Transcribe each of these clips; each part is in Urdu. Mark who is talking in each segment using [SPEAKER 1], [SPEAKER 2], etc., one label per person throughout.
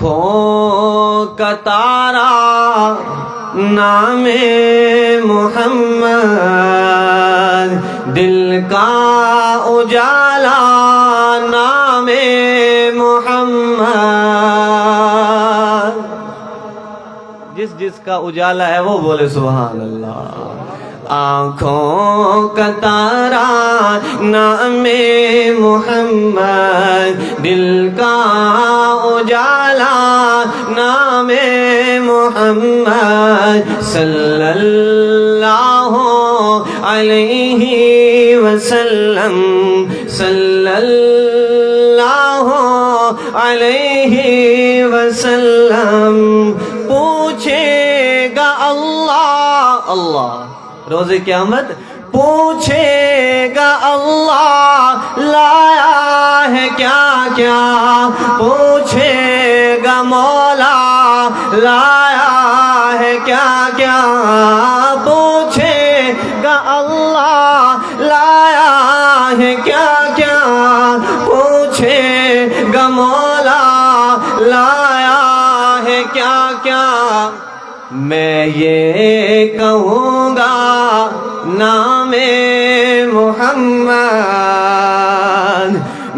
[SPEAKER 1] آنکھوں کا تارا نام محمد، دل کا اجالا نام محمد. جس جس کا اجالا ہے وہ بولے سبحان اللہ. آنکھوں کا تارا نام محمد، دل کا اجالا نام محمد، صلی اللہ علیہ وسلم، صلی اللہ علیہ وسلم. پوچھے گا اللہ اللہ روز قیامت، پوچھے گا اللہ لایا ہے کیا کیا، پوچھے گا مولا لایا ہے کیا کیا، پوچھے گا اللہ لایا ہے کیا کیا، پوچھے گا مولا لایا ہے کیا کیا. میں یہ کہوں گا نام محمد،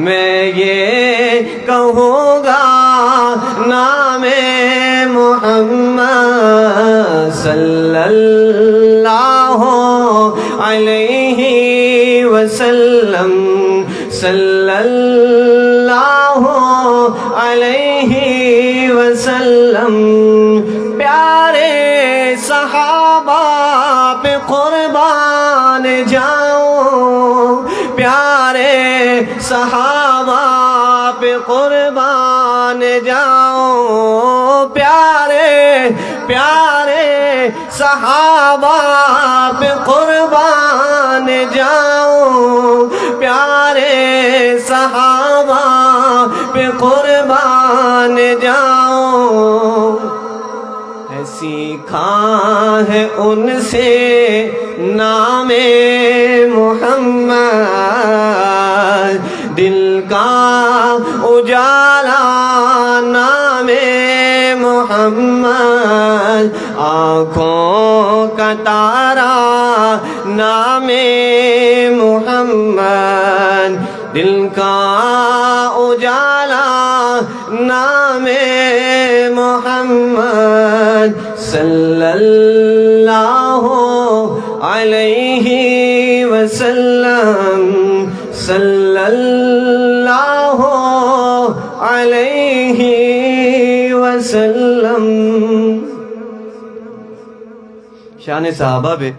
[SPEAKER 1] میں یہ کہوں گا نام محمد، صلی اللہ علیہ وسلم، صلی اللہ علیہ وسلم. پیارے صحابہ پہ قربان جاؤں، پیارے صحابہ پہ قربان جاؤں، پیارے پیارے صحابہ پہ قربان جاؤں، پیارے صحابہ پہ قربان جاؤں. سیکھا ہے ان سے نام محمد، دل کا اجالا نام محمد، آنکھوں کا تارا نام محمد، دل کا اجالا نام محمد، صلی اللہ علیہ وسلم، صلی اللہ علیہ وسلم. شان صحابہ پہ